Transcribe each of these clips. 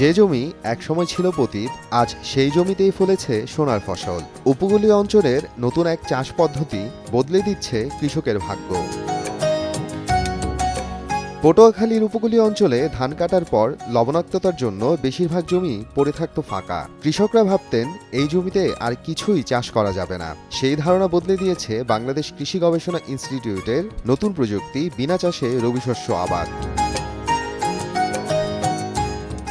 যে জমি একসময় ছিল পতিত, আজ সেই জমিতেই ফলেছে সোনার ফসল। উপকূলীয় অঞ্চলের নতুন এক চাষ পদ্ধতি বদলে দিচ্ছে কৃষকের ভাগ্য। পটুয়াখালীর উপকূলীয় অঞ্চলে ধান কাটার পর লবণাক্ততার জন্য বেশিরভাগ জমি পড়ে থাকত ফাঁকা। কৃষকরা ভাবতেন এই জমিতে আর কিছুই চাষ করা যাবে না। সেই ধারণা বদলে দিয়েছে বাংলাদেশ কৃষি গবেষণা ইনস্টিটিউটের নতুন প্রযুক্তি বিনা চাষে রবিশস্য আবাদ।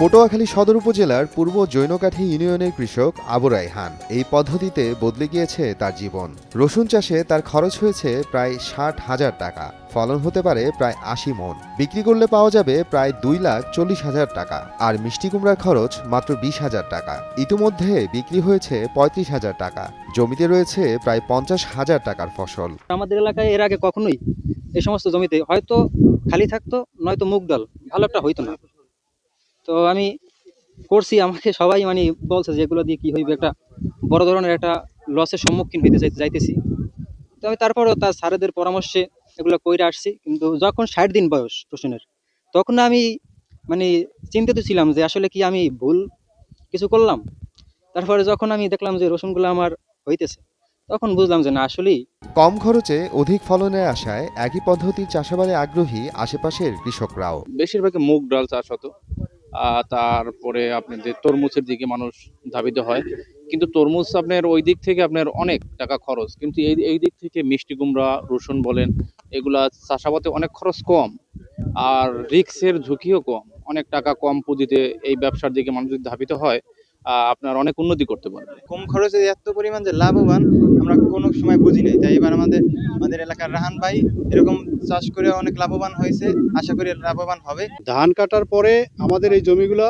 পটুয়াখালী সদর উপজেলার পূর্ব জৈনকাঠি ইউনিয়নের কৃষক আবু রায়হান এই পদ্ধতিতে বদলে গিয়েছে তার জীবন। রসুন চাষে তার খরচ হয়েছে প্রায় 60,000 টাকা। ফলন হতে পারে প্রায় 80 মণ। বিক্রি করলে পাওয়া যাবে প্রায় 2,40,000 টাকা। আর মিষ্টি কুমড়ার খরচ মাত্র 20,000 টাকা। ইতিমধ্যে বিক্রি হয়েছে 35,000 টাকা। জমিতে রয়েছে প্রায় 50,000 টাকার ফসল। আমাদের এলাকায় এর আগে কখনোই এই সমস্ত জমিতে হয়তো খালি থাকতো, নয়তো মুগ ডাল ভালো একটা হইতো না। তো আমি করছি, আমাকে সবাই বলছে যে এগুলো দিয়ে কি হইবে, একটা বড় ধরনের একটা লসের সম্মুখীন হইতে যাইতেছি। তো আমি তারপরও তার স্যারেদের পরামর্শে এগুলো কইরা আসছি। কিন্তু যখন 60 দিন বয়স রসুনের, তখন আমি চিন্তিত ছিলাম যে আসলে কি আমি ভুল কিছু করলাম। তারপরে যখন আমি দেখলাম যে রসুনগুলো আমার হইতেছে, তখন বুঝলাম যে না, আসলেই কম খরচে অধিক ফলনের আশায় একই পদ্ধতির চাষাবাদে আগ্রহী আশেপাশের কৃষকরাও। বেশিরভাগই মুগ ডাল চাষ হতো। তারপরে আপনার যে তরমুজের দিকে মানুষ ধাবিত হয়, কিন্তু তরমুজ আপনার ওই দিক থেকে আপনার অনেক টাকা খরচ, কিন্তু এই দিক থেকে মিষ্টি কুমড়া, রসুন বলেন, এগুলা চাষাবাদে অনেক খরচ কম, আর রিস্কের ঝুঁকিও কম। অনেক টাকা কম পুঁজিতে এই ব্যবসার দিকে মানুষ যদি ধাবিত হয়, আপনার অনেক উন্নতি করতে পারবে। কম খরচে এত পরিমাণ যে লাভবান আমরা কোনো সময় বুঝি নাই। তাই এবার আমাদের এলাকার রাহান ভাই এরকম চাষ করে অনেক লাভবান হয়েছে, আশা করি লাভবান হবে। ধান কাটার পরে আমাদের এই জমিগুলা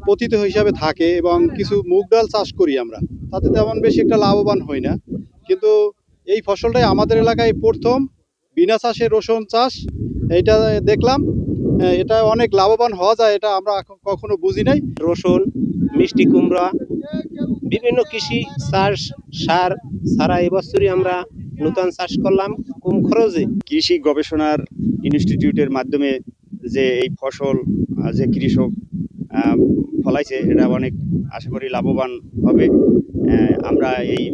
পতিত হিসাবে থাকে এবং কিছু মুগ ডাল চাষ করি আমরা, তাতে তেমন বেশি একটা লাভবান হই না। কিন্তু এই ফসলটাই আমাদের এলাকায় প্রথম বিনা চাষে রসুন চাষ, এইটা দেখলাম। এটা অনেক লাভবান হওয়া যায়, এটা আমরা কখনো বুঝি নাই। রসুন, মিষ্টি কুমড়া, বিভিন্ন কৃষি চাষ সার ছাড়া এবছরই আমরা নতুন চাষ করলাম কম খরচে। কৃষি গবেষণার ইনস্টিটিউটের মাধ্যমে যে এই ফসল যে কৃষক ফলাইছে, এটা অনেক আশা করি লাভবান হবে। আমরা এই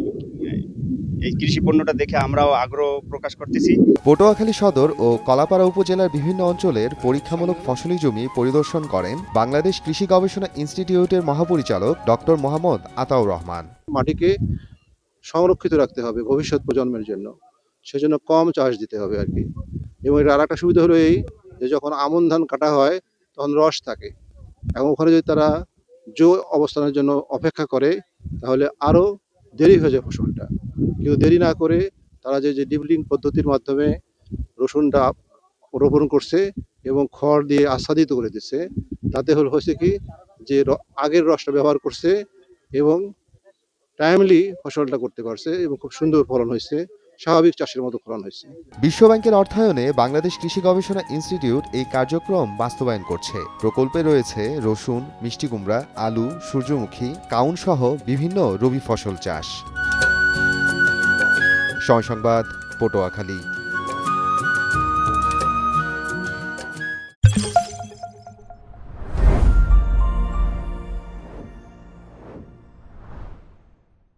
কৃষি পণ্যটা দেখে আমরাও আগ্রহ প্রকাশ করতেছি। পটুয়াখালী সদর ও কলাপাড়া উপজেলার বিভিন্ন অঞ্চলের পরীক্ষামূলক ফসলি জমি পরিদর্শন করেন বাংলাদেশ কৃষি গবেষণা ইনস্টিটিউটের মহাপরিচালক ডক্টর মোহাম্মদ আতাউর রহমান। মাটিকে সংরক্ষিত রাখতে হবে ভবিষ্যৎ প্রজন্মের জন্য, সেজন্য কম চাষ দিতে হবে আর কি। এবং এর আর একটা সুবিধা হলো এই যে যখন আমন ধান কাটা হয় তখন রস থাকে, এবং ওখানে যদি তারা জো অবস্থানের জন্য অপেক্ষা করে তাহলে আরও দেরি হয়ে যায় ফসলটা। কেউ দেরি না করে তারা যে ডিপলিং পদ্ধতির মাধ্যমে রসুনটা রোপণ করছে এবং খড় দিয়ে আচ্ছাদিত করে দিচ্ছে, তাতে হয়েছে কি যে আগের রসটা ব্যবহার করছে এবং টাইমলি ফসলটা করতে পারছে এবং খুব সুন্দর ফলন হয়েছে, স্বাভাবিক চাষের মতো ফলন হয়েছে। বিশ্বব্যাংকের অর্থায়নে বাংলাদেশ কৃষি গবেষণা ইনস্টিটিউট এই কার্যক্রম বাস্তবায়ন করছে। প্রকল্পে রয়েছে রসুন, মিষ্টি কুমড়া, আলু, সূর্যমুখী, কাউন সহ বিভিন্ন রবি ফসল চাষ। সময় সংবাদ, পটুয়াখালী।